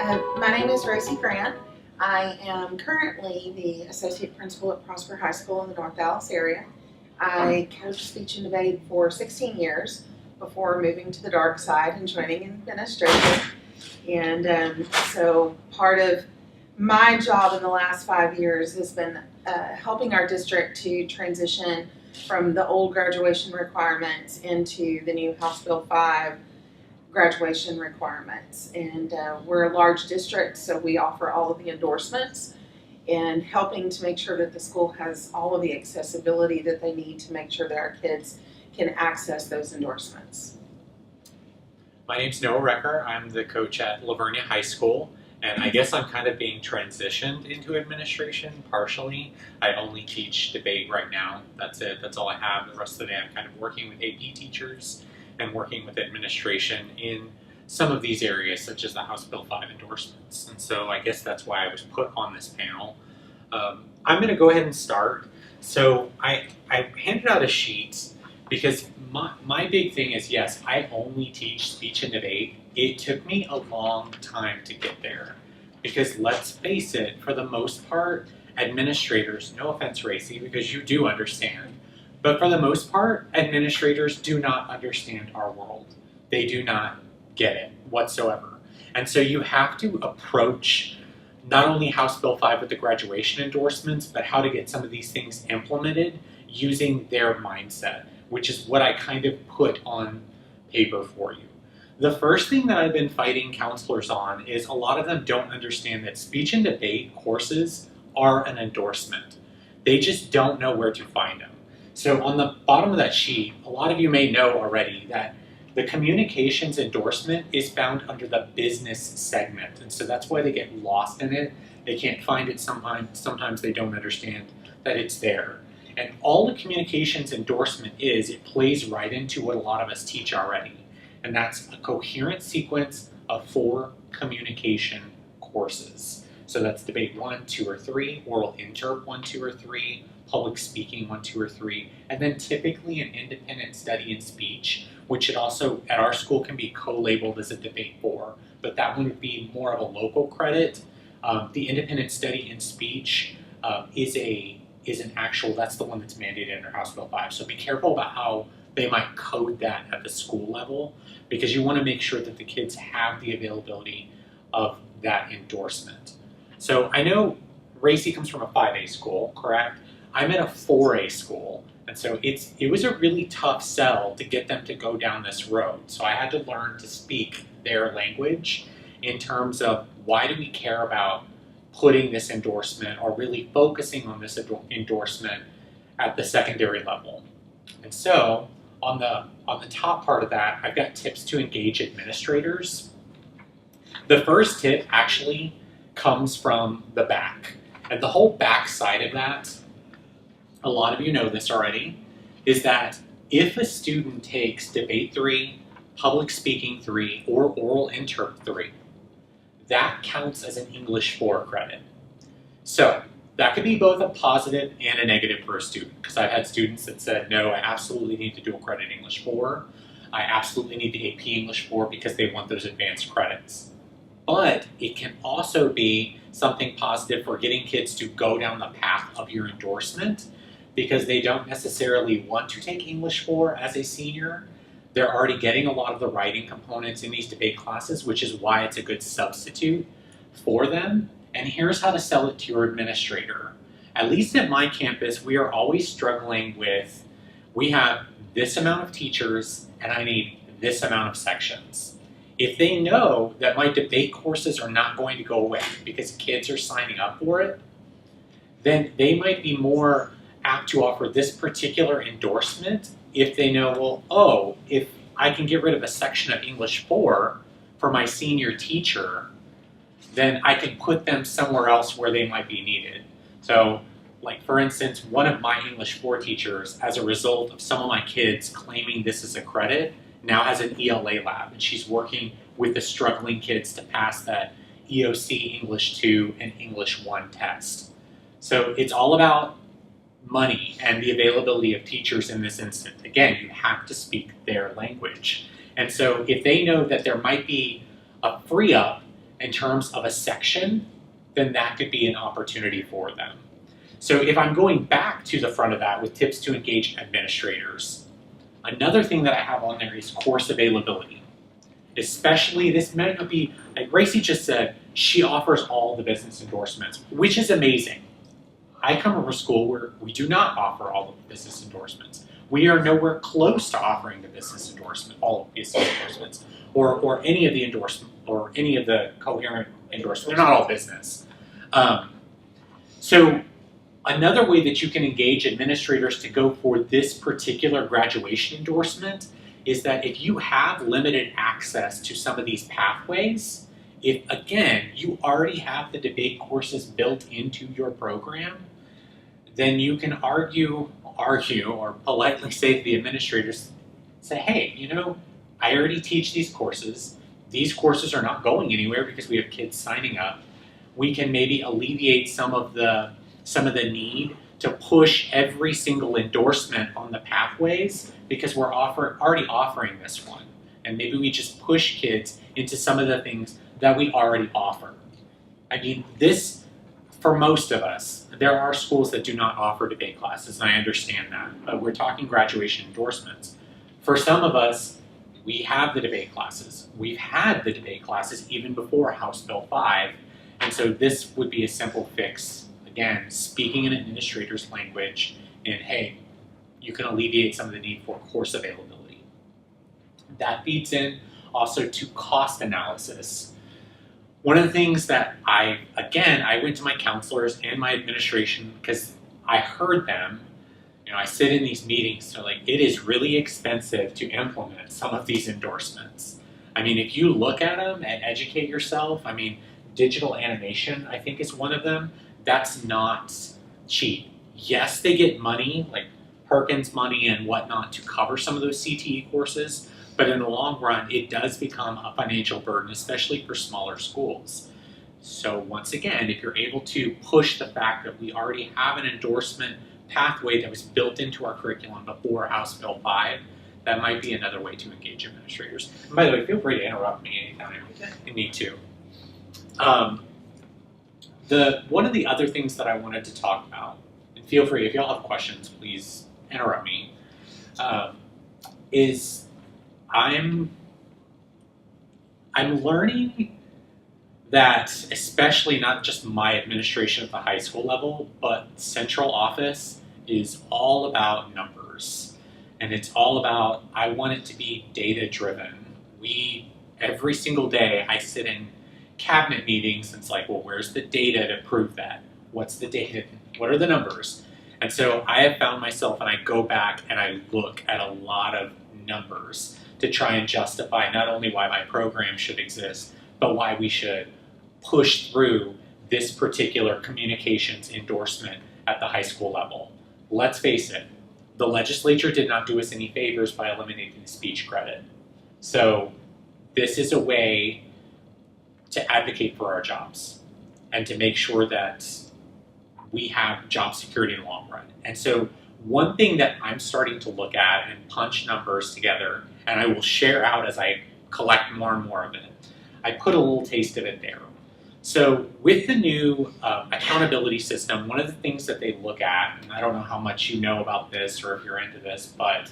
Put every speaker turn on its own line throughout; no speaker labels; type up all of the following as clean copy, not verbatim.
My name is Rosie Grant. I am currently the Associate Principal at Prosper High School in the North Dallas area. I coached speech and debate for 16 years before moving to the dark side and joining in administration. And so part of my job in the last 5 years has been helping our district to transition from the old graduation requirements into the new House Bill 5 graduation requirements. And we're a large district, so we offer all of the endorsements and helping to make sure that the school has all of the accessibility that they need to make sure that our kids can access those endorsements.
My name's Noah Recker. I'm the coach at Lavernia High School, and I guess I'm kind of being transitioned into administration partially. I only teach debate right now. That's it. That's all I have. The rest of the day I'm kind of working with AP teachers and working with administration in some of these areas, such as the House Bill 5 endorsements. And so I guess that's why I was put on this panel. I'm going to go ahead and start. So I handed out a sheet because my big thing is, yes, I only teach speech and debate. It took me a long time to get there because let's face it, for the most part, administrators, no offense, Racy, because you do understand, but for the most part, administrators do not understand our world. They do not get it whatsoever. And so you have to approach not only House Bill 5 with the graduation endorsements, but how to get some of these things implemented using their mindset, which is what I kind of put on paper for you. The first thing that I've been fighting counselors on is a lot of them don't understand that speech and debate courses are an endorsement. They just don't know where to find them. So on the bottom of that sheet, a lot of you may know already that the communications endorsement is found under the business segment. And so that's why they get lost in it. They can't find it sometimes they don't understand that it's there. And all the communications endorsement is, it plays right into what a lot of us teach already. And that's a coherent sequence of 4 communication courses. So that's debate 1, 2, or 3, oral interp 1, 2, or 3, public speaking 1, 2, or 3, and then typically an independent study in speech, which it also at our school can be co-labeled as a debate 4, but that one would be more of a local credit. The independent study in speech is an actual, that's the one that's mandated under House Bill 5. So be careful about how they might code that at the school level, because you want to make sure that the kids have the availability of that endorsement. So I know Racy comes from a 5A school, correct? I'm at a 4A school, and so it was a really tough sell to get them to go down this road. So I had to learn to speak their language in terms of why do we care about putting this endorsement or really focusing on this endorsement at the secondary level. And so on the top part of that, I've got tips to engage administrators. The first tip actually comes from the back. And the whole back side of that, a lot of you know this already, is that if a student takes debate 3, public speaking 3, or oral interp 3, that counts as an English 4 credit. So that could be both a positive and a negative for a student, because I've had students that said, no, I absolutely need to dual credit English 4. I absolutely need the AP English 4 because they want those advanced credits. But it can also be something positive for getting kids to go down the path of your endorsement because they don't necessarily want to take English 4 as a senior. They're already getting a lot of the writing components in these debate classes, which is why it's a good substitute for them. And here's how to sell it to your administrator. At least at my campus, we are always struggling with, we have this amount of teachers and I need this amount of sections. If they know that my debate courses are not going to go away because kids are signing up for it, then they might be more apt to offer this particular endorsement if they know, well, oh, if I can get rid of a section of English 4 for my senior teacher, then I can put them somewhere else where they might be needed. So, like for instance, one of my English 4 teachers, as a result of some of my kids claiming this as a credit, now has an ELA lab, and she's working with the struggling kids to pass that EOC English 2 and English 1 test. So it's all about money and the availability of teachers in this instant. Again, you have to speak their language. And so if they know that there might be a free up in terms of a section, then that could be an opportunity for them. So if I'm going back to the front of that with tips to engage administrators, another thing that I have on there is course availability. Especially, this might not be, like Gracie just said, she offers all the business endorsements, which is amazing. I come from a school where we do not offer all of the business endorsements. We are nowhere close to offering the business endorsement, all of the business endorsements, or any of the endorsement, or any of the coherent endorsements. They're not all business. So another way that you can engage administrators to go for this particular graduation endorsement is that if you have limited access to some of these pathways, if again you already have the debate courses built into your program, then you can argue or politely say to the administrators, say, hey, you know, I already teach these courses. These courses are not going anywhere because we have kids signing up. We can maybe alleviate some of the need to push every single endorsement on the pathways because we're already offering this one. And maybe we just push kids into some of the things that we already offer. I mean, this, for most of us, there are schools that do not offer debate classes, and I understand that, but we're talking graduation endorsements. For some of us, we have the debate classes. We've had the debate classes even before House Bill 5, and so this would be a simple fix. Again, speaking an administrator's language, and hey, you can alleviate some of the need for course availability. That feeds in also to cost analysis. One of the things that I went to my counselors and my administration because I heard them, you know, I sit in these meetings, they're like, it is really expensive to implement some of these endorsements. I mean, if you look at them and educate yourself, I mean, digital animation, I think is one of them, that's not cheap. Yes, they get money, like Perkins money and whatnot to cover some of those CTE courses, but in the long run, it does become a financial burden, especially for smaller schools. So once again, if you're able to push the fact that we already have an endorsement pathway that was built into our curriculum before House Bill 5, that might be another way to engage administrators. And by the way, feel free to interrupt me anytime you need to. One of the other things that I wanted to talk about, and feel free, if y'all have questions, please interrupt me, is I'm learning that, especially not just my administration at the high school level, but central office is all about numbers. And it's all about, I want it to be data driven. Every single day, I sit in cabinet meetings and it's like, well, where's the data to prove that? What's the data? What are the numbers? And so I have found myself, and I go back and I look at a lot of numbers to try and justify not only why my program should exist, but why we should push through this particular communications endorsement at the high school level. Let's face it, the legislature did not do us any favors by eliminating the speech credit. So this is a way to advocate for our jobs and to make sure that we have job security in the long run. And so one thing that I'm starting to look at and punch numbers together, and I will share out as I collect more and more of it, I put a little taste of it there. So with the new accountability system, one of the things that they look at, and I don't know how much you know about this or if you're into this, but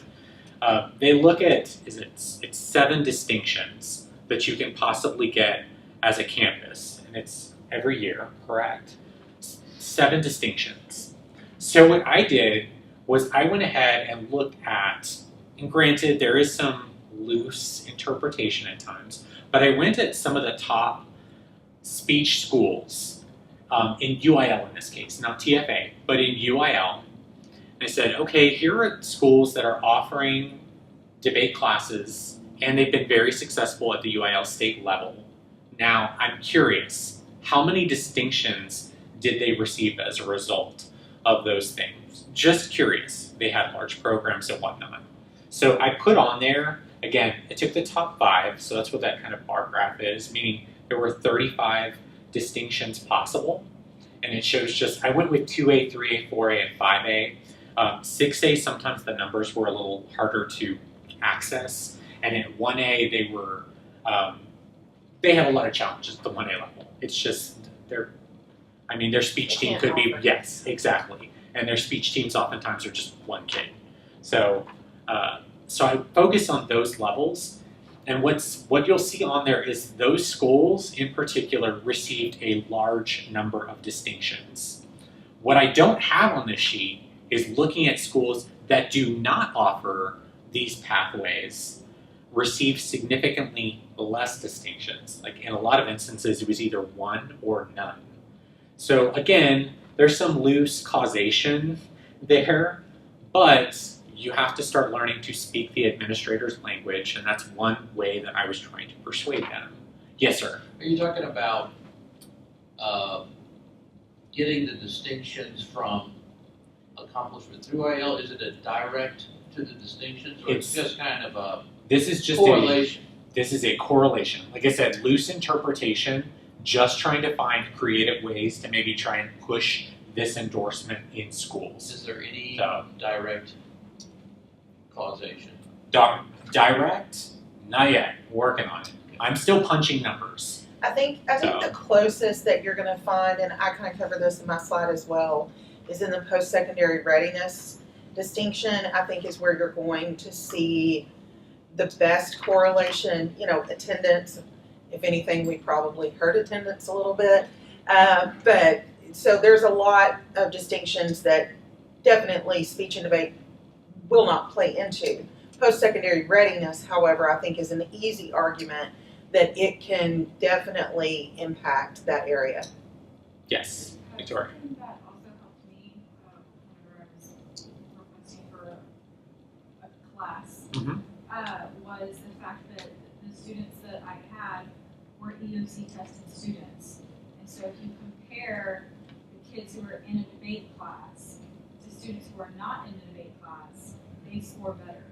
they look at, it's 7 distinctions that you can possibly get as a campus, and it's every year, correct? 7 distinctions. So what I did was I went ahead and looked at, and granted there is some loose interpretation at times, but I went at some of the top speech schools, in UIL in this case, not TFA, but in UIL. And I said, okay, here are schools that are offering debate classes, and they've been very successful at the UIL state level. Now, I'm curious, how many distinctions did they receive as a result of those things? Just curious. They had large programs and whatnot. So I put on there, again, I took the top 5, so that's what that kind of bar graph is, meaning there were 35 distinctions possible. And it shows just, I went with 2A, 3A, 4A, and 5A. 6A, sometimes the numbers were a little harder to access. And at 1A, they were they have a lot of challenges at the 1A level. It's just their speech
They
team
can't
could be,
offer.
yes, exactly. And their speech teams oftentimes are just one kid. So, so I focus on those levels. And what you'll see on there is those schools in particular received a large number of distinctions. What I don't have on this sheet is looking at schools that do not offer these pathways receive significantly less distinctions. Like in a lot of instances, it was either one or none. So again, there's some loose causation there, but you have to start learning to speak the administrator's language, and that's one way that I was trying to persuade them. Yes, sir.
Are you talking about getting the distinctions from accomplishment through IL? Is it a direct to the distinctions, or it's just kind of a
This is just
correlation?
This is a correlation. Like I said, loose interpretation, just trying to find creative ways to maybe try and push this endorsement in schools.
Is there any
So,
direct causation?
direct? Not yet. Working on it. I'm still punching numbers.
I think
So-
the closest that you're gonna find, and I kind of cover this in my slide as well, is in the post-secondary readiness distinction. I think is where you're going to see the best correlation, attendance. If anything, we probably hurt attendance a little bit. But so there's a lot of distinctions that definitely speech and debate will not play into. Post-secondary readiness, however, I think is an easy argument that it can definitely impact that area.
Yes, Victoria.
Something that also helped me whenever I was requesting for a class
Mhm.
was the fact that the students that I had were EOC tested students. And so if you compare the kids who are in a debate class to students who are not in the debate class, they score better,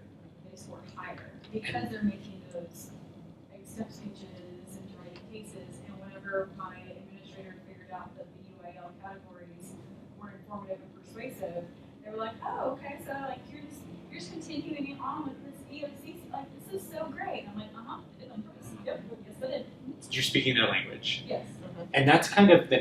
they score higher, because they're making those accept speeches and writing cases. And whenever my administrator figured out that the UIL categories were informative and persuasive, they were like, oh, okay, so like you're just continuing on with this EOC, like this is so great. And I'm like, I did on purpose. Yep, yes I did.
You're speaking their language.
Yes.
And that's kind of the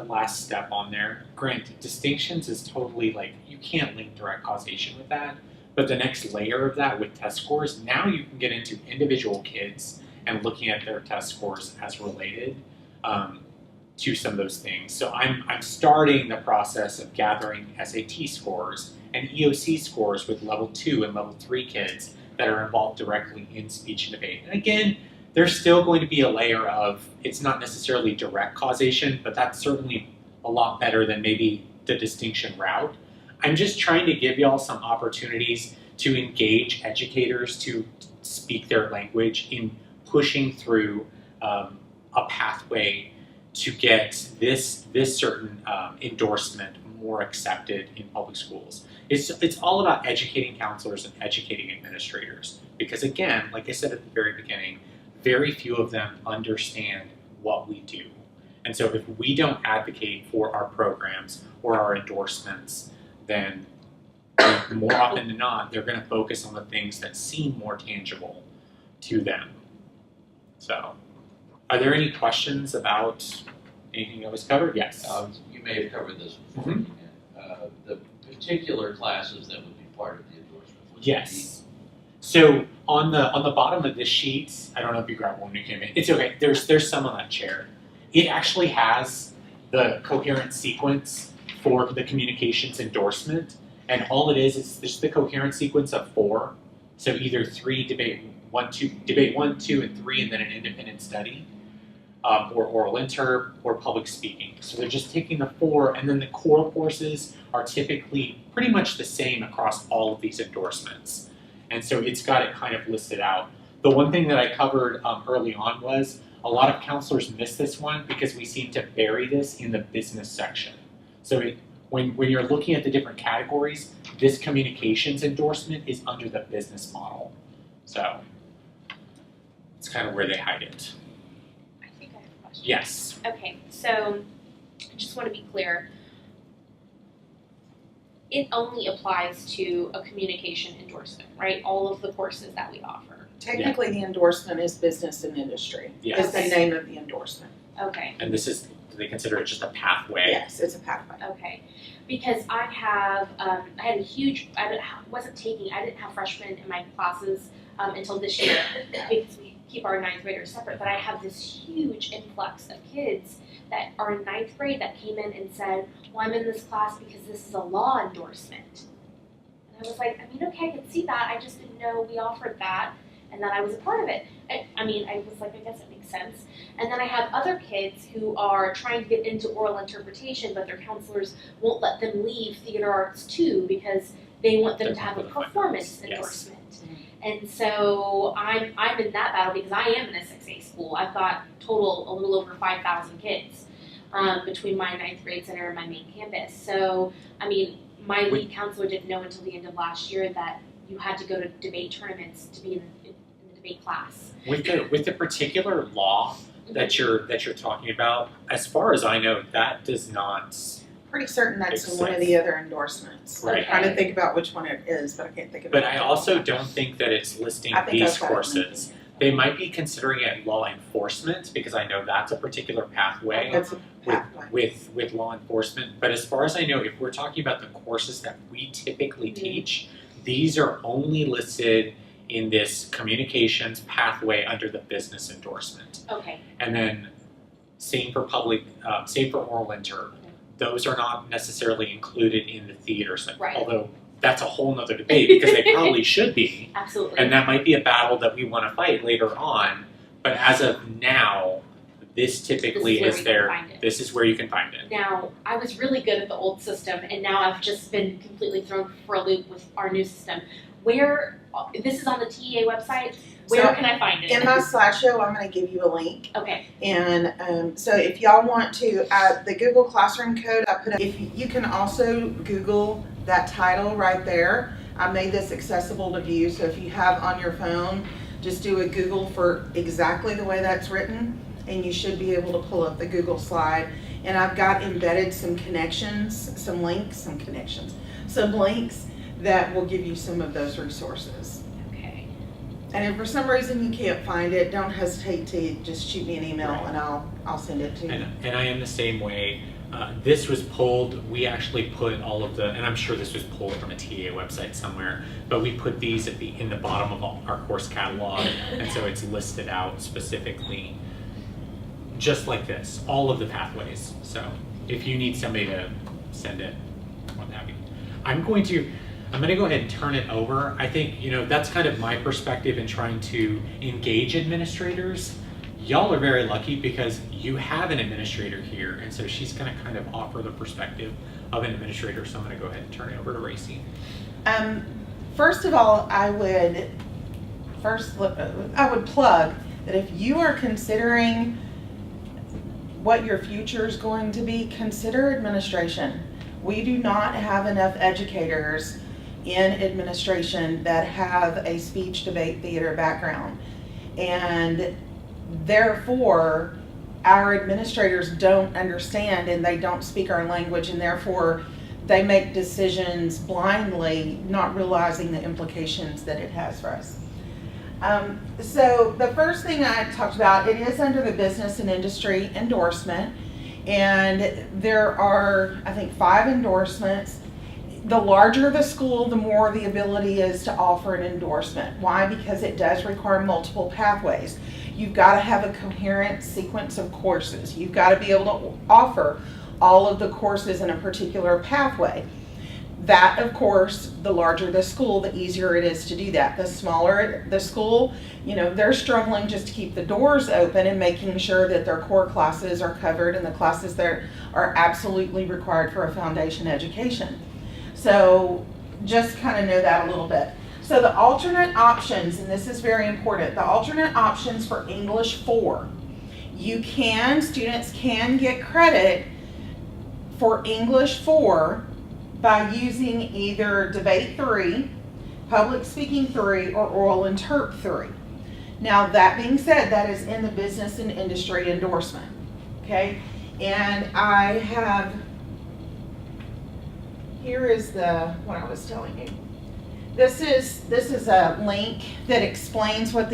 last step on there. Granted, distinctions is totally like, you can't link direct causation with that. But the next layer of that with test scores, now you can get into individual kids and looking at their test scores as related to some of those things. So I'm starting the process of gathering SAT scores and EOC scores with level 2 and level 3 kids that are involved directly in speech and debate. And again, there's still going to be a layer of, it's not necessarily direct causation, but that's certainly a lot better than maybe the distinction route. I'm just trying to give y'all some opportunities to engage educators to speak their language in pushing through a pathway to get this certain endorsement more accepted in public schools. It's all about educating counselors and educating administrators, because again, like I said at the very beginning, very few of them understand what we do. And so if we don't advocate for our programs or our endorsements, then more often than not, they're going to focus on the things that seem more tangible to them. So, are there any questions about anything that was covered? Yes.
You may have covered this before. The particular classes that would be part of the endorsement. would
Yes. So on the bottom of this sheet, I don't know if you grabbed one when you came in. It's okay. There's some on that chair. It actually has the coherent sequence for the communications endorsement, and all it is just the coherent sequence of 4. So either 3 debate 1, 2, and 3, and then an independent study, or oral inter, or public speaking. So they're just taking the 4, and then the core courses are typically pretty much the same across all of these endorsements. And so it's got it kind of listed out. The one thing that I covered early on was a lot of counselors miss this one because we seem to bury this in the business section. So when you're looking at the different categories, this communications endorsement is under the business model. So it's kind of where they hide it.
I think I have a question.
Yes.
Okay, so I just want to be clear. It only applies to a communication endorsement, right? All of the courses that we offer.
Technically, the endorsement is business and industry,
Yes.
is the name of the endorsement.
Okay,
And this is, do they consider it just a pathway?
Yes, it's a pathway.
okay. Because I have, I had a huge, I didn't have freshmen in my classes until this year because we keep our ninth graders separate. But I have this huge influx of kids that are in ninth grade that came in and said, well, I'm in this class because this is a law endorsement. And I was like, I mean, okay, I can see that. I just didn't know we offered that and that I was a part of it. I was like, I guess it makes sense. And then I have other kids who are trying to get into oral interpretation, but their counselors won't let them leave theater arts too because they want them to have a performance endorsement. And so I'm in that battle because I am in a 6A school. I've got total a little over 5,000 kids between my ninth grade center and my main campus. So, I mean, my lead counselor didn't know until the end of last year that you had to go to debate tournaments to be in the debate class.
With the particular law that you're talking about, as far as I know, that does not.
Pretty certain that's
Makes
in one of
sense.
the other endorsements.
Right.
I'm trying to think about which one it is, but I can't think of it.
But I also don't think that it's listing
I think
these
I've got it.
courses. They might be considering it law enforcement because I know that's a particular pathway
It's a pathway.
with law enforcement. But as far as I know, if we're talking about the courses that we typically teach, these are only listed in this communications pathway under the business endorsement.
Okay.
And then same for same for oral inter. Those are not necessarily included in the theater side,
Right.
although that's a whole nother debate because they probably should be.
Absolutely.
And that might be a battle that we want to fight later on. But as of now, this typically
This
is
is where
there.
you can find it.
This is where you can find it.
Now, I was really good at the old system, and now I've just been completely thrown for a loop with our new system. This is on the TEA website. Where
So,
can I find it?
In my slideshow, I'm going to give you a link.
Okay.
And so if y'all want to, the Google Classroom code, I put. If you can also Google that title right there. I made this accessible to view, so if you have on your phone, just do a Google for exactly the way that's written, and you should be able to pull up the Google slide. And I've got embedded some links that will give you some of those resources.
Okay.
And if for some reason you can't find it, don't hesitate to just shoot me an email and I'll send it to you.
And I am the same way. This was pulled, we actually put all of the, and I'm sure this was pulled from a TA website somewhere, but we put these in the bottom of our course catalog, and so it's listed out specifically, just like this, all of the pathways. So if you need somebody to send it, what have you. I'm going to go ahead and turn it over. I think, that's kind of my perspective in trying to engage administrators. Y'all are very lucky because you have an administrator here, and so she's going to kind of offer the perspective of an administrator. So I'm going to go ahead and turn it over to Racy.
First of all, I would plug that if you are considering what your future is going to be, consider administration. We do not have enough educators in administration that have a speech, debate, theater background, and therefore our administrators don't understand and they don't speak our language, and therefore they make decisions blindly, not realizing the implications that it has for us. So the first thing I talked about, it is under the business and industry endorsement, and there are, I think, 5 endorsements. The larger the school, the more the ability is to offer an endorsement. Why? Because it does require multiple pathways. You've got to have a coherent sequence of courses. You've got to be able to offer all of the courses in a particular pathway. That, of course, the larger the school, the easier it is to do that. The smaller the school, they're struggling just to keep the doors open and making sure that their core classes are covered and the classes that are absolutely required for a foundation education. So just kind of know that a little bit. So the alternate options, and this is very important, the alternate options for English 4. Students can get credit for English 4 by using either Debate 3, Public Speaking 3, or Oral Interp 3. Now that being said, that is in the business and industry endorsement, okay? And here is what I was telling you. This is a link that explains what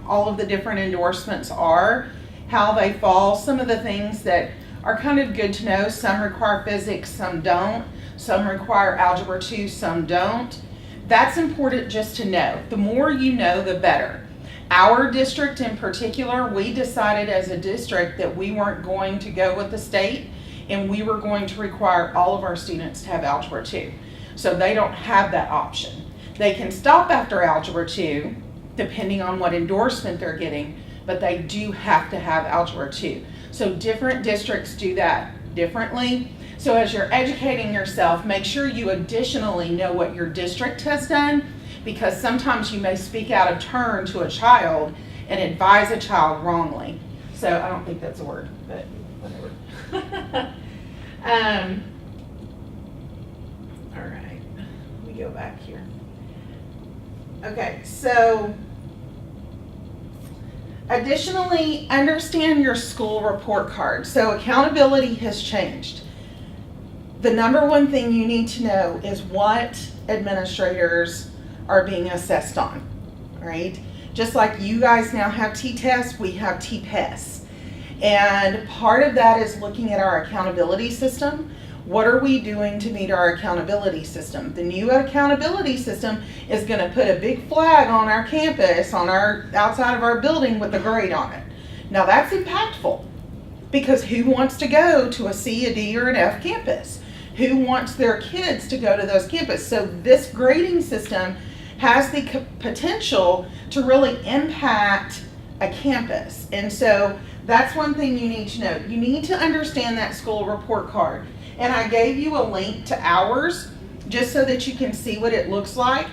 all of the different endorsements are, how they fall, some of the things that are kind of good to know. Some require physics, some don't. Some require algebra 2, some don't. That's important just to know. The more you know, the better. Our district in particular, we decided as a district that we weren't going to go with the state, and we were going to require all of our students to have algebra 2. So they don't have that option. They can stop after algebra 2, depending on what endorsement they're getting, but they do have to have algebra 2. So different districts do that differently. So as you're educating yourself, make sure you additionally know what your district has done, because sometimes you may speak out of turn to a child and advise a child wrongly. So I don't think that's a word, but whatever. All right, let me go back here. Okay, so additionally, understand your school report card. So accountability has changed. The number one thing you need to know is what administrators are being assessed on, right? Just like you guys now have T-tests, we have T-PES. And part of that is looking at our accountability system. What are we doing to meet our accountability system? The new accountability system is going to put a big flag on our campus, on our outside of our building with a grade on it. Now that's impactful, because who wants to go to a C, a D, or an F campus? Who wants their kids to go to those campuses? So this grading system has the potential to really impact a campus. And so that's one thing you need to know. You need to understand that school report card. And I gave you a link to ours just so that you can see what it looks like.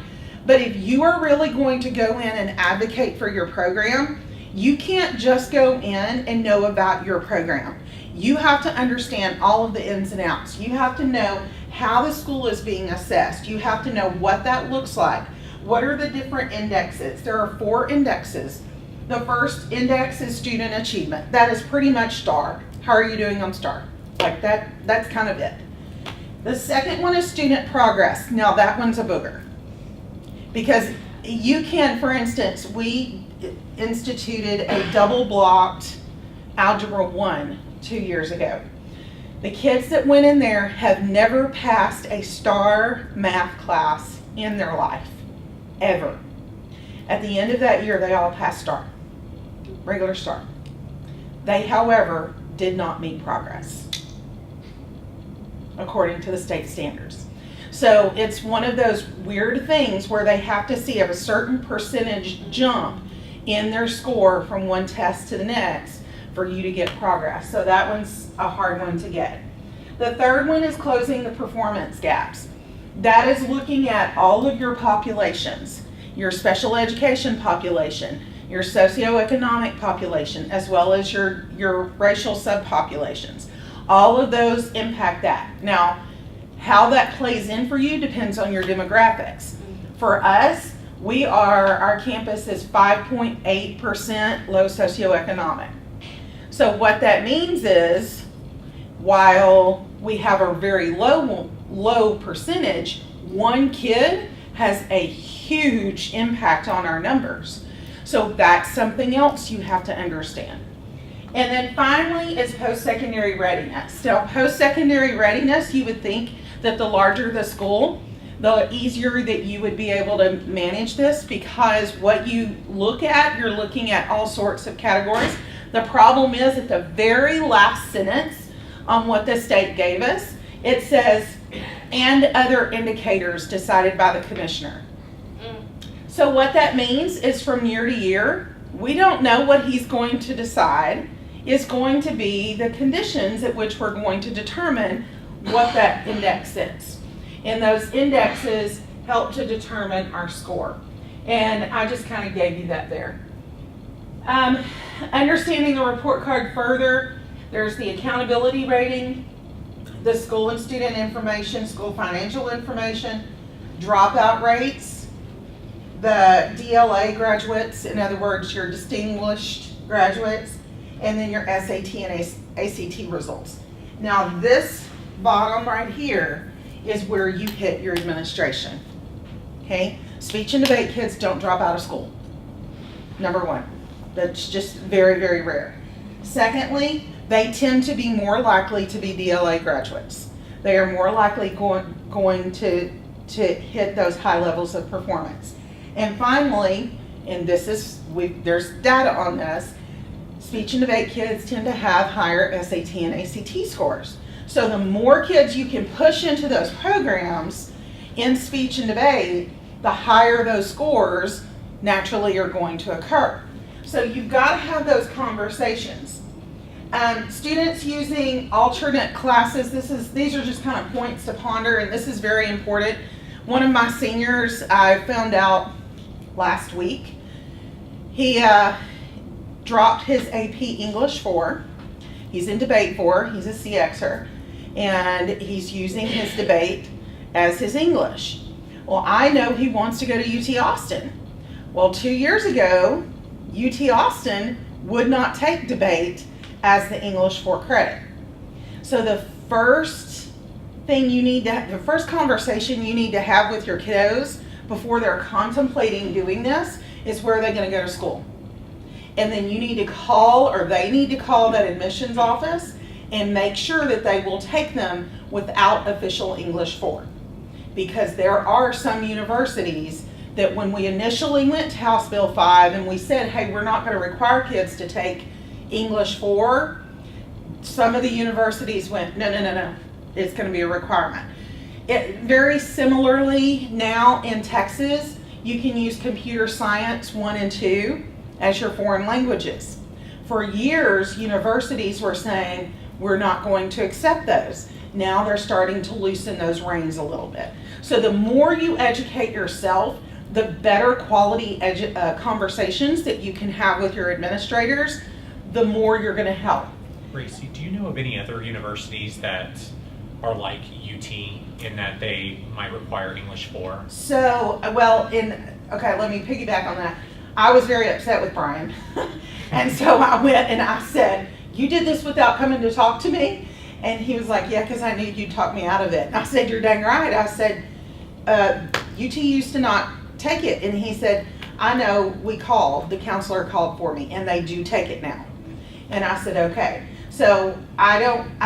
But if you are really going to go in and advocate for your program, you can't just go in and know about your program. You have to understand all of the ins and outs. You have to know how the school is being assessed. You have to know what that looks like. What are the different indexes? There are 4 indexes. The first index is student achievement. That is pretty much STAR. How are you doing on STAR? Like that's kind of it. The second one is student progress. Now that one's a booger. Because you can, for instance, we instituted a double blocked Algebra 1 2 years ago. The kids that went in there have never passed a STAR math class in their life, ever. At the end of that year, they all passed STAR, regular STAR. They, however, did not meet progress, according to the state standards. So it's one of those weird things where they have to see a certain percentage jump in their score from one test to the next for you to get progress. So that one's a hard one to get. The third one is closing the performance gaps. That is looking at all of your populations, your special education population, your socioeconomic population, as well as your racial subpopulations. All of those impact that. Now, how that plays in for you depends on your demographics. For us, our campus is 5.8% low socioeconomic. So what that means is, while we have a very low percentage, one kid has a huge impact on our numbers. So that's something else you have to understand. And then finally is post-secondary readiness. So post-secondary readiness, you would think that the larger the school, the easier that you would be able to manage this, because what you look at, you're looking at all sorts of categories. The problem is at the very last sentence on what the state gave us, it says, and other indicators decided by the commissioner. So what that means is from year to year, we don't know what he's going to decide is going to be the conditions at which we're going to determine what that index is. And those indexes help to determine our score. And I just kind of gave you that there. Understanding the report card further, there's the accountability rating, the school and student information, school financial information, dropout rates, the DLA graduates, in other words, your distinguished graduates, and then your SAT and ACT results. Now this bottom right here is where you hit your administration, okay? Speech and debate kids don't drop out of school. Number one. That's just very, very rare. Secondly, they tend to be more likely to be DLA graduates. They are more likely going to hit those high levels of performance. And finally, and there's data on this, speech and debate kids tend to have higher SAT and ACT scores. So the more kids you can push into those programs in speech and debate, the higher those scores naturally are going to occur. So you've got to have those conversations. Students using alternate classes, these are just kind of points to ponder, and this is very important. One of my seniors, I found out last week, he dropped his AP English 4. He's in debate 4, he's a CXer, and he's using his debate as his English. Well, I know he wants to go to UT Austin. Well, 2 years ago, UT Austin would not take debate as the English 4 credit. So the first conversation you need to have with your kiddos before they're contemplating doing this is where they're going to go to school. And then you need to call, or they need to call that admissions office and make sure that they will take them without official English 4. Because there are some universities that when we initially went to House Bill 5 and we said, hey, we're not going to require kids to take English 4, some of the universities went, no, it's going to be a requirement. Very similarly, now in Texas, you can use computer science 1 and 2 as your foreign languages. For years, universities were saying, we're not going to accept those. Now they're starting to loosen those reins a little bit. So the more you educate yourself, the better quality conversations that you can have with your administrators, the more you're going to help.
Gracie, do you know of any other universities that are like UT in that they might require English 4?
So, okay, let me piggyback on that. I was very upset with Brian. And so I went and I said, you did this without coming to talk to me? And he was like, yeah, because I knew you'd talk me out of it. And I said, you're dang right. I said, UT used to not take it. And he said, I know, the counselor called for me, and they do take it now. And I said, okay. So I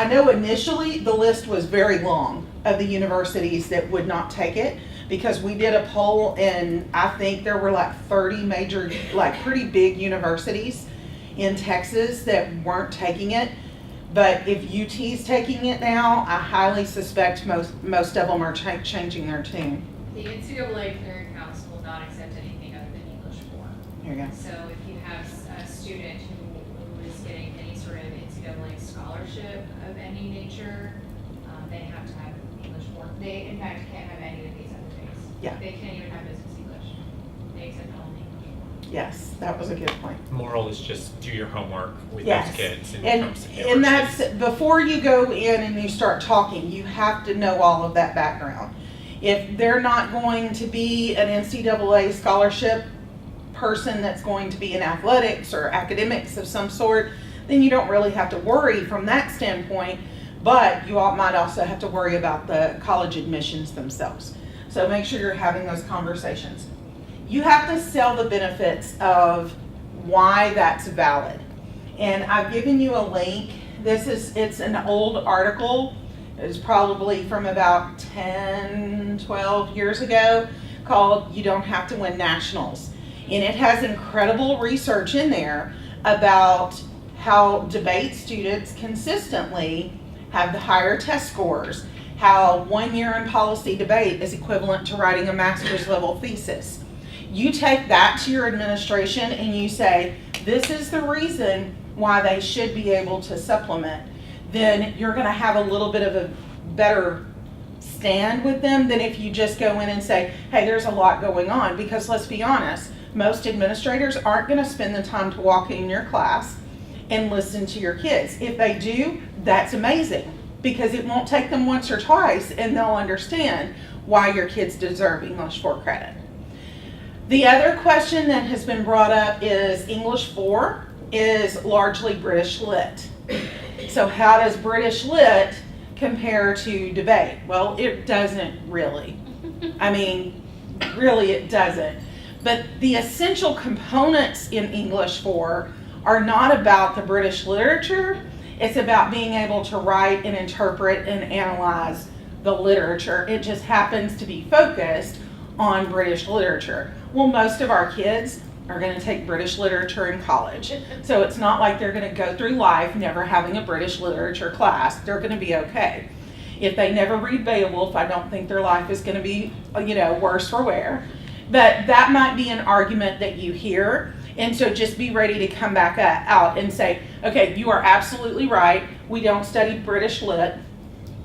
know initially the list was very long of the universities that would not take it, because we did a poll and I think there were like 30 major, like pretty big universities in Texas that weren't taking it. But if UT's taking it now, I highly suspect most of them are changing their tune.
The NCAA Clearing House will not accept anything other than English 4.
There you go.
So if you have a student who is getting any sort of NCAA scholarship of any nature, they have to have English 4. They, in fact, can't have any of these other things.
Yeah.
They can't even have business English. They accept only English 4.
Yes, that was a good point.
Moral is just do your homework with
Yes.
those kids
And that's, before you go in and you start talking, you have to know all of that background. If they're not going to be an NCAA scholarship person that's going to be in athletics or academics of some sort, then you don't really have to worry from that standpoint, but you all might also have to worry about the college admissions themselves. So make sure you're having those conversations. You have to sell the benefits of why that's valid. And I've given you a link. It's an old article. It's probably from about 10, 12 years ago, called You Don't Have to Win Nationals. And it has incredible research in there about how debate students consistently have the higher test scores, how 1 year in policy debate is equivalent to writing a master's level thesis. You take that to your administration and you say, this is the reason why they should be able to supplement, then you're going to have a little bit of a better stand with them than if you just go in and say, hey, there's a lot going on. Because let's be honest, most administrators aren't going to spend the time to walk in your class and listen to your kids. If they do, that's amazing, because it won't take them once or twice and they'll understand why your kids deserve English 4 credit. The other question that has been brought up is English 4 is largely British Lit. So how does British Lit compare to debate? Well, it doesn't really. I mean,
really it doesn't. But the essential components in English 4 are not about the British literature. It's about being able to write and interpret and analyze the literature. It just happens to be focused on British literature. Well, most of our kids are going to take British literature in college. So it's not like they're going to go through life never having a British literature class. They're going to be okay. If they never read Beowulf, I don't think their life is going to be, worse for wear. But that might be an argument that you hear. And so just be ready to come back out and say, okay, you are absolutely right. We don't study British lit.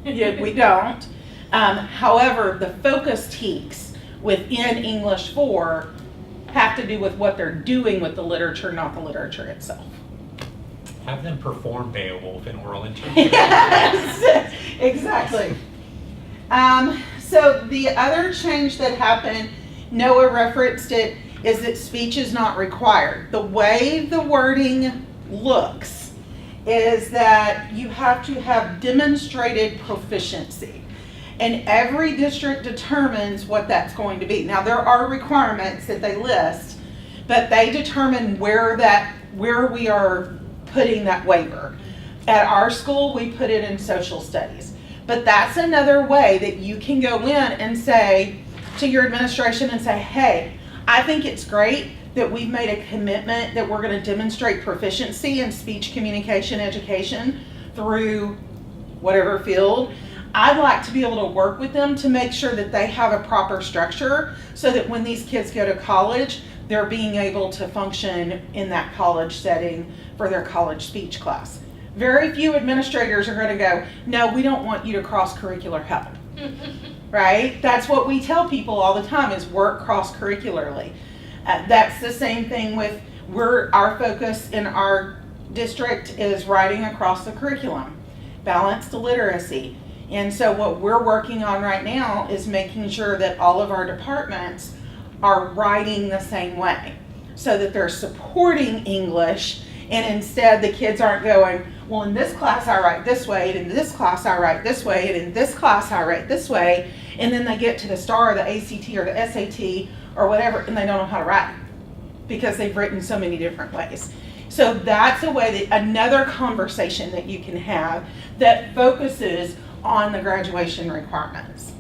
We don't. However, the focus teaks within English 4 have to do with what they're doing with the literature, not the literature itself.
Have them perform Beowulf in oral interview.
Yes, exactly. So the other change that happened, Noah referenced it, is that speech is not required. The way the wording looks is that you have to have demonstrated proficiency. And every district determines what that's going to be. Now there are requirements that they list, but they determine where we are putting that waiver. At our school, we put it in social studies. But that's another way that you can go in and say to your administration and say, hey, I think it's great that we've made a commitment that we're going to demonstrate proficiency in speech communication education through whatever field. I'd like to be able to work with them to make sure that they have a proper structure so that when these kids go to college, they're being able to function in that college setting for their college speech class. Very few administrators are going to go, no, we don't want you to cross-curricular help. Right? That's what we tell people all the time is work cross-curricularly. That's the same thing with our focus in our district is writing across the curriculum, balanced literacy. And so what we're working on right now is making sure that all of our departments are writing the same way so that they're supporting English, and instead the kids aren't going, well, in this class I write this way, and in this class I write this way, and in this class I write this way, and then they get to the STAR or the ACT or the SAT or whatever, and they don't know how to write because they've written so many different ways. So that's a way that another conversation that you can have that focuses on the graduation requirements.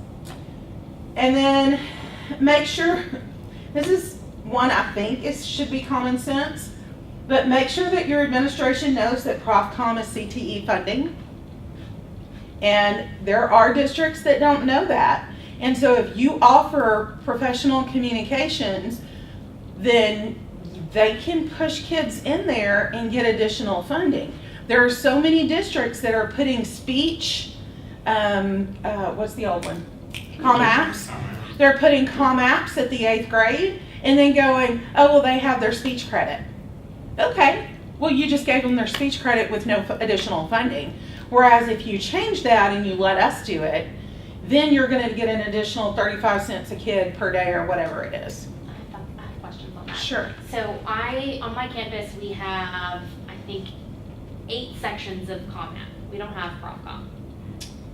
And then make sure, this is one I think should be common sense, but make sure that your administration knows that ProfCom is CTE funding. And there are districts that don't know that. And so if you offer professional communications, then they can push kids in there and get additional funding. There are so many districts that are putting speech, what's the old one? ComApps. They're putting ComApps at the 8th grade and then going, oh, well, they have their speech credit. Okay, well, you just gave them their speech credit with no additional funding. Whereas if you change that and you let us do it, then you're going to get an additional 35 cents a kid per day or whatever it is.
I have questions on that.
Sure.
So on my campus, we have, I think, 8 sections of ComApp. We don't have ProfCom.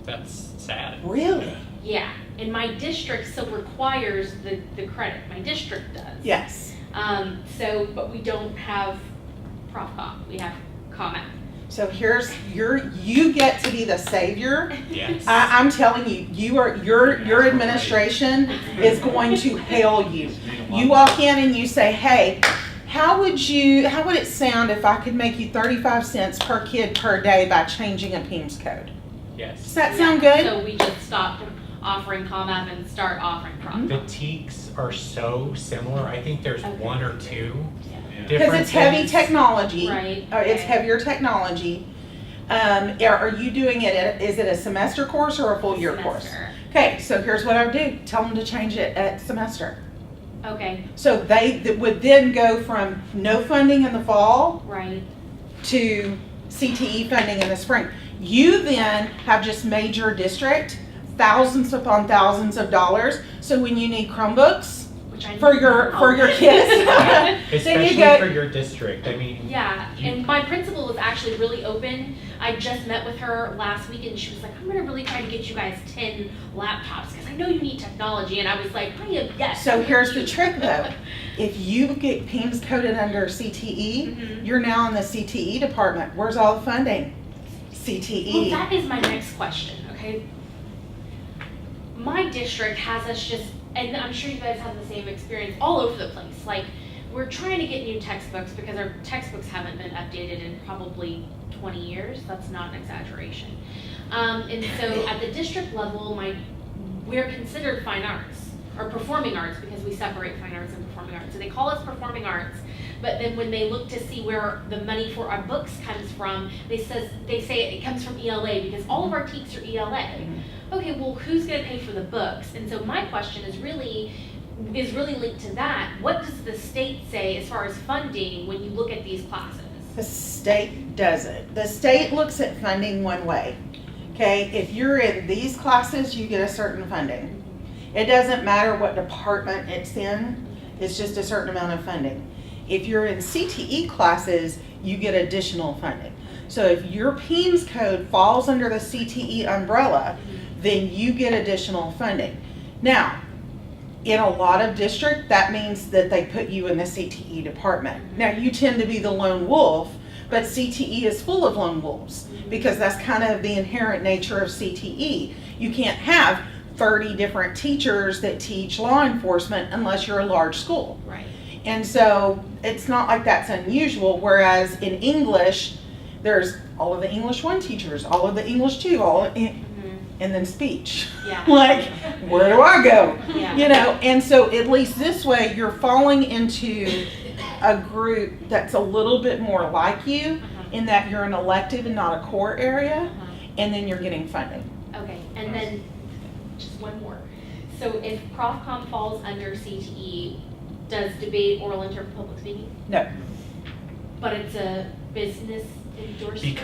That's sad.
Really?
Yeah, and my district still requires the credit. My district does.
Yes.
But we don't have ProfCom. We have ComApp.
So you get to be the savior.
Yes.
I'm telling you, your administration is going to hail you. You walk in and you say, hey, how would it sound if I could make you 35 cents per kid per day by changing a PEMS code?
Yes.
Does that sound good?
So we just stopped offering ComApp and start offering ProfCom.
The teaks are so similar. I think there's
Okay.
1 or 2
Because
differences.
it's heavy technology.
Right.
It's
Okay.
heavier technology. Are you doing it, is it a semester course or a full year course?
Semester.
Okay, so here's what I would do. Tell them to change it at semester.
Okay,
So they would then go from no funding in the fall
right.
to CTE funding in the spring. You then have just made your district thousands upon thousands of dollars. So when you need Chromebooks,
which I
for
didn't
your
know.
kids.
Yeah,
Then
especially
you go.
for your district. I mean,
Yeah, and my principal was actually really open. I just met with her last week and she was like, I'm gonna really try to get you guys 10 laptops because I know you need technology. And I was like, I am, yes.
So here's the trick though. If you get PIMS coded under CTE,
Mhm.
you're now in the CTE department. Where's all the funding?
Well,
CTE.
that is my next question, okay? My district has us just, and I'm sure you guys have the same experience all over the place. Like, we're trying to get new textbooks because our textbooks haven't been updated in probably 20 years. That's not an exaggeration. And so at the district level, we're considered fine arts or performing arts because we separate fine arts and performing arts. So they call us performing arts, but then when they look to see where the money for our books comes from, they say it comes from ELA because all of our TEKs are ELA. Okay, well, who's going to pay for the books? And so my question is really linked to that. What does the state say as far as funding when you look at these classes?
The state does it. The state looks at funding one way. Okay, if you're in these classes, you get a certain funding. It doesn't matter what department it's in, it's just a certain amount of funding. If you're in CTE classes, you get additional funding. So if your PIMS code falls under the CTE umbrella, then you get additional funding. Now, in a lot of districts, that means that they put you in the CTE department. Now, you tend to be the lone wolf, but CTE is full of lone wolves because that's kind of the inherent nature of CTE. You can't have 30 different teachers that teach law enforcement unless you're a large school.
Right.
And so it's not like that's unusual, whereas in English, there's all of the English 1 teachers, all of the English 2, and then speech.
Yeah.
Like, where do I go?
Yeah.
You know, and so at least this way you're falling into a group that's a little bit more like you in that you're an elective and not a core area, and then you're getting funding.
Okay, and then just one more. So if ProfCom falls under CTE, does debate, oral, interpret, public speaking?
No.
But it's a business endorsement?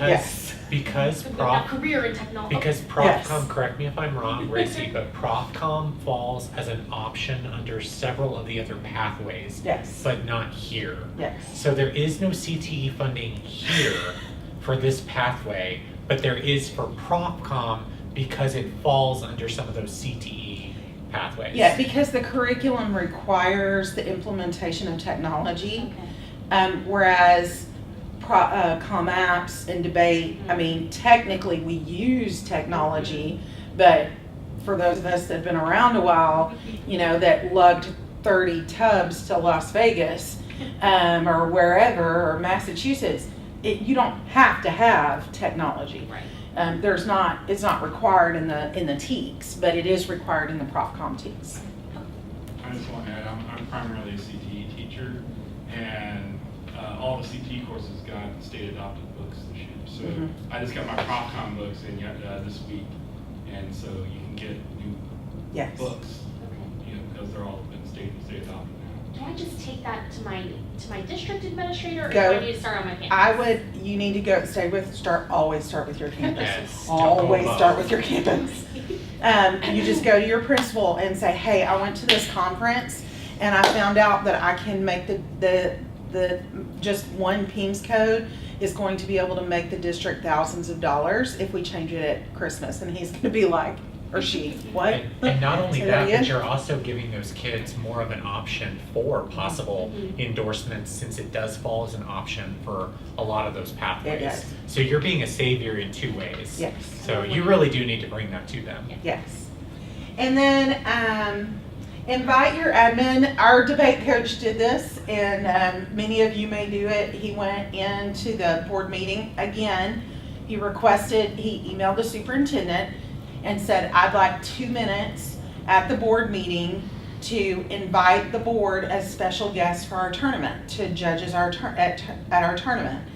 Because
But not career in technology.
Because ProfCom,
Yes.
correct me if I'm wrong, Racy, but ProfCom falls as an option under several of the other pathways,
Yes.
but not here.
Yes.
So there is no CTE funding here for this pathway, but there is for ProfCom because it falls under some of those CTE pathways.
Yeah, because the curriculum requires the implementation of technology, whereas ComApps and debate, I mean, technically we use technology, but for those of us that have been around a while, you know, that lugged 30 tubs to Las Vegas or wherever, or Massachusetts, you don't have to have technology.
Right.
It's not required in the TEKs, but it is required in the ProfCom TEKs.
I just want to add, I'm primarily a CTE teacher, and all the CTE courses got state adopted books this year. So I just got my ProfCom books in this week, and so you can get new
Yes.
books, you know, because they're all been state adopted now.
Do I just take that to my district administrator, or
Go.
do I need to start on my campus?
You need to always start with your campus.
Yes.
Always
Don't
start
go
with your campus. You just go to your principal and say, hey, I went to this conference and I found out that I can make the just one PIMS code is going to be able to make the district thousands of dollars if we change it at Christmas. And he's gonna be like, or she, what?
And not only
Say
that,
again?
but you're also giving those kids more of an option for possible endorsements, since it does fall as an option for a lot of those pathways.
It does.
So you're being a savior in 2 ways.
Yes.
So you really do need to bring that to them.
Yes. And then invite your admin. Our debate coach did this, and many of you may do it. He went into the board meeting again. He emailed the superintendent and said, I'd like 2 minutes at the board meeting to invite the board as special guests for our tournament, to judges at our tournament.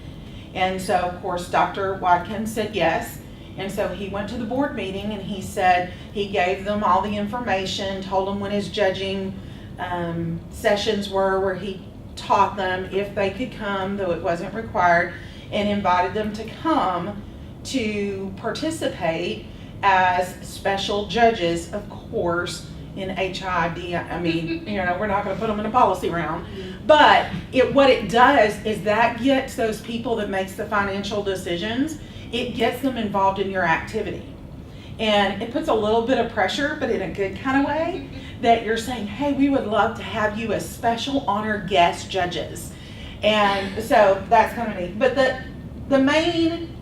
And so, of course, Dr. Watkins said yes. And so he went to the board meeting and he said he gave them all the information, told them when his judging sessions were, where he taught them if they could come, though it wasn't required, and invited them to come to participate as special judges, of course, in HID. I mean, we're not going to put them in a policy round. But what it does is that gets those people that makes the financial decisions, it gets them involved in your activity. And it puts a little bit of pressure, but in a good kind of way, that you're saying, hey, we would love to have you as special honored guest judges. And so that's kind of neat. But the main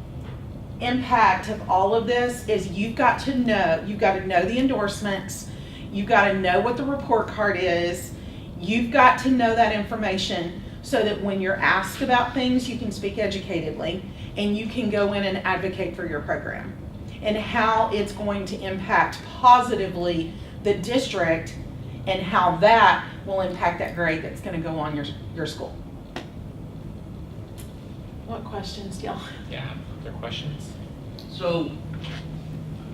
impact of all of this is you've got to know the endorsements, you've got to know what the report card is, you've got to know that information so that when you're asked about things, you can speak educatedly and you can go in and advocate for your program and how it's going to impact positively the district and how that will impact that grade that's going to go on your school. What questions, y'all?
Yeah, other questions?
So,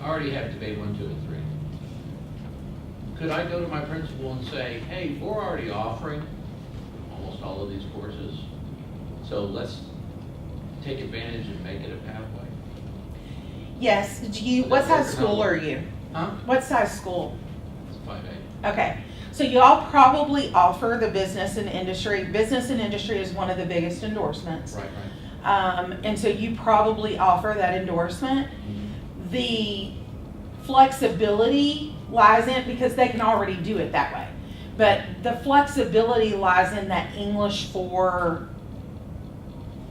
I already have debate 1, 2, and 3. Could I go to my principal and say, hey, we're already offering almost all of these courses, so let's take advantage and make it a pathway?
Yes. What size school are you?
Huh?
What size school?
It's 5A.
Okay. So y'all probably offer the business and industry. Business and industry is one of the biggest endorsements.
Right.
And so you probably offer that endorsement.
Mm-hmm.
The flexibility lies in, because they can already do it that way, but the flexibility lies in that English 4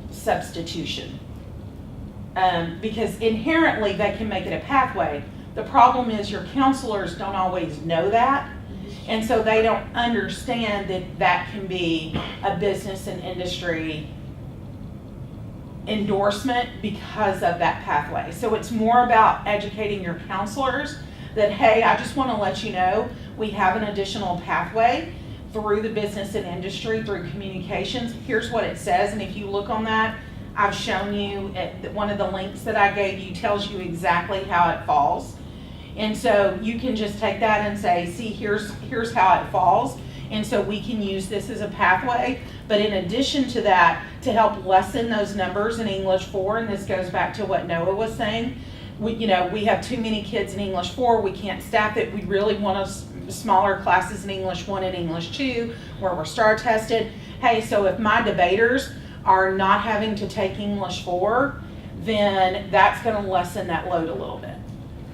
substitution. Because inherently they can make it a pathway. The problem is your counselors don't always know that, and so they don't understand that that can be a business and industry endorsement because of that pathway. So it's more about educating your counselors that, hey, I just want to let you know we have an additional pathway through the business and industry, through communications. Here's what it says, and if you look on that, I've shown you one of the links that I gave you tells you exactly how it falls. And so you can just take that and say, see, here's how it falls. And so we can use this as a pathway. But in addition to that, to help lessen those numbers in English 4, and this goes back to what Noah was saying, we have too many kids in English 4, we can't staff it. We really want smaller classes in English 1 and English 2 where we're STAR tested. Hey, so if my debaters are not having to take English 4, then that's going to lessen that load a little bit.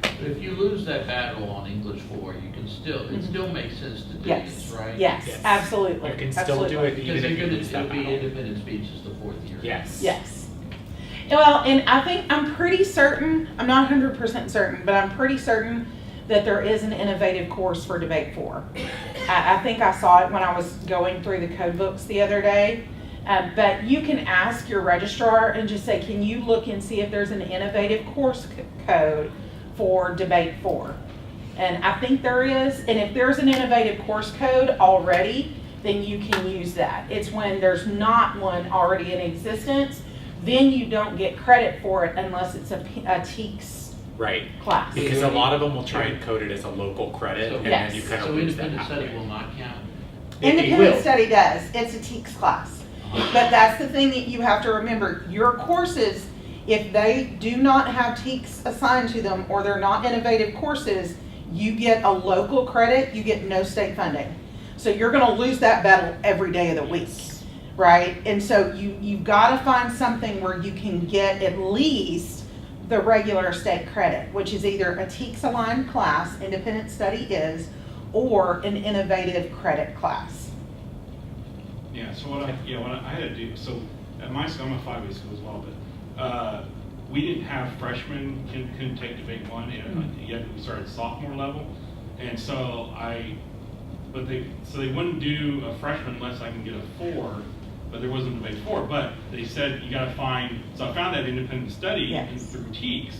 But if you lose that battle on English 4, you can still, it still makes sense to do this, right?
Yes,
Yes.
absolutely.
You can still do it
Because
even if you lose that
it'll be
battle.
independent speech is the 4th year.
Yes.
Yes. Well, and I'm pretty certain, I'm not 100% certain, but I'm pretty certain that there is an innovative course for Debate 4. I think I saw it when I was going through the code books the other day. But you can ask your registrar and just say, can you look and see if there's an innovative course code for Debate 4? And I think there is. And if there's an innovative course code already, then you can use that. It's when there's not one already in existence, then you don't get credit for it unless it's a TEACS
Right.
class.
Because a lot of them will try and code it as a local credit,
So-
and
Yes.
then you kind of
So
lose that
independent study
pathway.
will not count?
It
Independent
will.
study does. It's a TEACS class. But that's the thing that you have to remember. Your courses, if they do not have TEACS assigned to them or they're not innovative courses, you get a local credit, you get no state funding. So you're going to lose that battle every day of the week, right? And so you've got to find something where you can get at least the regular state credit, which is either a TEACS aligned class, independent study is, or an innovative credit class.
Yeah, so what I had to do, so at my school, I'm a 5A school as well, but we didn't have freshmen couldn't take debate 1, and yet we started sophomore level, and so they wouldn't do a freshman unless I can get a 4, but there wasn't debate 4, but they said you gotta find, so I found that independent study
Yes.
through TEACS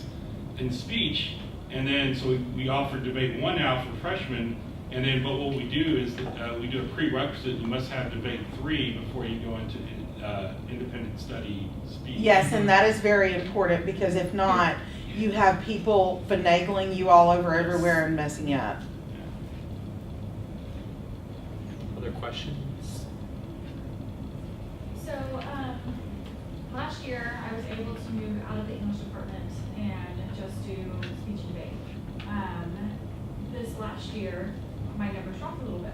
in speech, and then so we offered debate 1 now for freshmen. And then, but what we do is we do a prerequisite. You must have debate 3 before you go into independent study speech.
Yes, and that is very important because if not, you have people finagling you all over everywhere and messing you up.
Other questions?
So, last year I was able to move out of the English department and just do speech and debate. This last year, a little bit.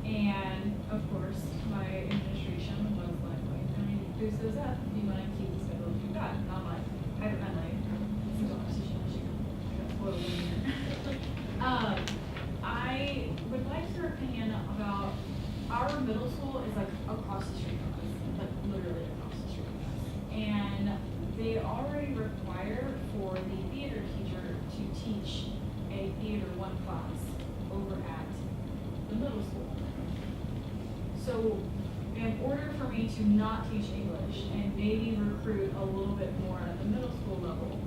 And of course, my administration was like, well, you're going to boost those up if you want to keep the schedules you've got. And I'm like, hyperventilating. This is a conversation issue. I got spoiled in here. I would like your opinion about our middle school is like across the street from us, like literally across the street from us. And they already require for the theater teacher to teach a theater 1 class over at the middle school. So in order for me to not teach English and maybe recruit a little bit more at the middle school level,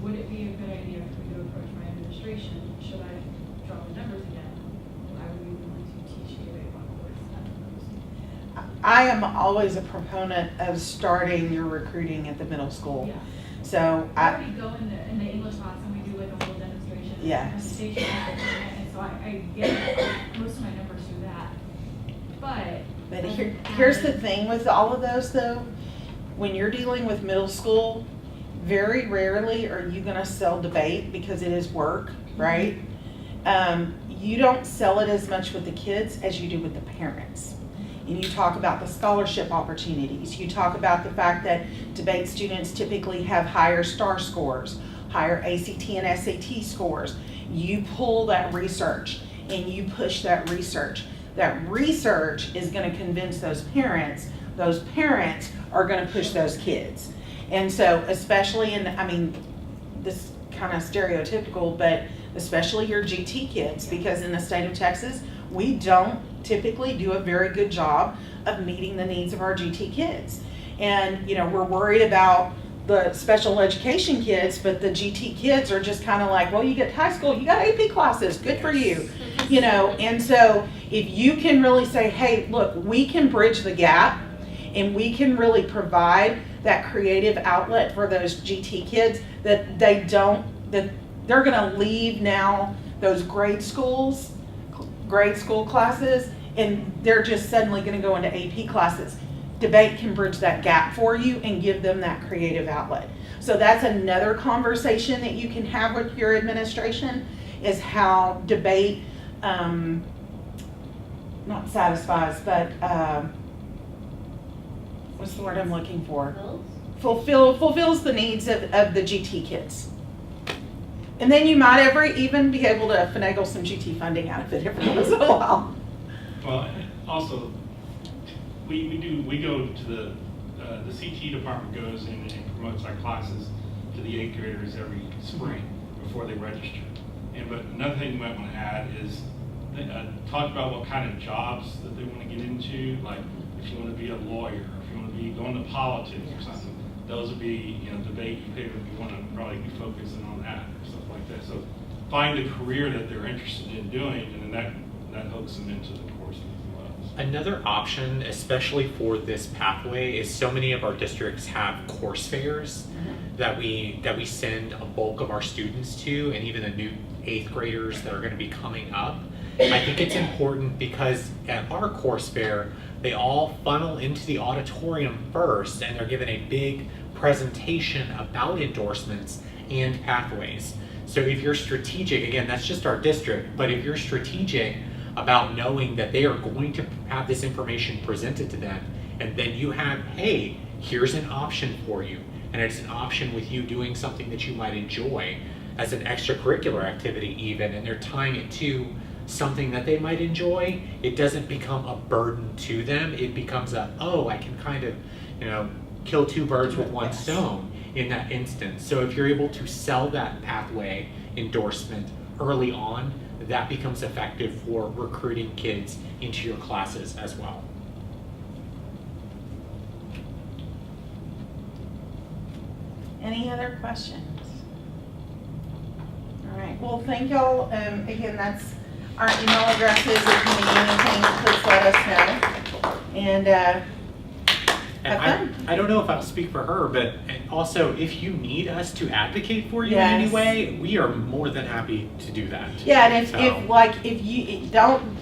would it be a good idea for me to approach my administration? Should I draw the numbers again? I would be willing to teach a grade 1 course at the middle school.
I am always a proponent of starting your recruiting at the middle school.
Yeah.
So
I already go in the English class and we do like a whole demonstration.
Yes.
Presentation and so I get most of my numbers through that. But
here's the thing with all of those though, when you're dealing with middle school, very rarely are you gonna sell debate because it is work, right? You don't sell it as much with the kids as you do with the parents. And you talk about the scholarship opportunities. You talk about the fact that debate students typically have higher STAR scores, higher ACT and SAT scores. You pull that research and you push that research. That research is going to convince those parents are going to push those kids. And so especially in, I mean, this kind of stereotypical, but especially your GT kids, because in the state of Texas, we don't typically do a very good job of meeting the needs of our GT kids. And, you know, we're worried about the special education kids, but the GT kids are just kind of like, well, you get to high school, you got AP classes, good for you, you know. And so if you can really say, hey, look, we can bridge the gap and we can really provide that creative outlet for those GT kids that they're going to leave now those grade school classes, and they're just suddenly going to go into AP classes. Debate can bridge that gap for you and give them that creative outlet. So that's another conversation that you can have with your administration, is how debate not satisfies, but what's the word I'm looking for? Fulfills the needs of the GT kids. And then you might even be able to finagle some GT funding out of it every once in a while.
Well, also, we go to the CT department goes in and promotes our classes to the 8th graders every spring before they register. But another thing you might want to add is talk about what kind of jobs that they want to get into, like if you want to be a lawyer, or if you want to be going to politics or something. Those would be, you know, debate. You want to probably be focusing on that or stuff like that. So find a career that they're interested in doing, and then that hooks them into the course as well.
Another option, especially for this pathway, is so many of our districts have course fairs that we send a bulk of our students to, and even the new 8th graders that are going to be coming up. I think it's important because at our course fair, they all funnel into the auditorium first, and they're given a big presentation about endorsements and pathways. So if you're strategic, again, that's just our district, but if you're strategic about knowing that they are going to have this information presented to them, and then you have, hey, here's an option for you, and it's an option with you doing something that you might enjoy as an extracurricular activity even, and they're tying it to something that they might enjoy, it doesn't become a burden to them. It becomes I can kind of, you know, kill 2 birds with 1 stone in that instance. So if you're able to sell that pathway endorsement early on, that becomes effective for recruiting kids into your classes as well.
Any other questions? All right, well, thank y'all. Again, that's our email addresses. If you need anything, please let us know. And have fun.
I don't know if I'll speak for her, but also if you need us to advocate for you in any way, we are more than happy to do that.
Yeah, and if you don't,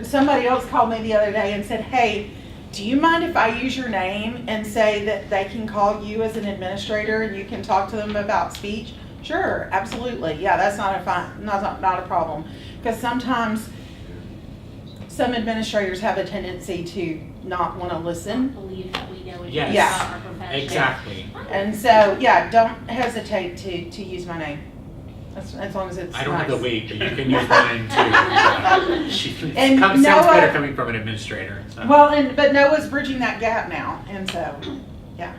somebody else called me the other day and said, hey, do you mind if I use your name and say that they can call you as an administrator and you can talk to them about speech? Sure, absolutely. Yeah, that's not a problem. Because sometimes some administrators have a tendency to not want to listen.
Believe that we know it
Yes.
is
Yeah.
not our profession.
Exactly.
And so, yeah, don't hesitate to use my name. As long as it's
I don't have
nice.
the weight, but you can use my name too.
And
Sounds
Noah-
better coming from an administrator. So.
Well, but Noah's bridging that gap now, and so, yeah.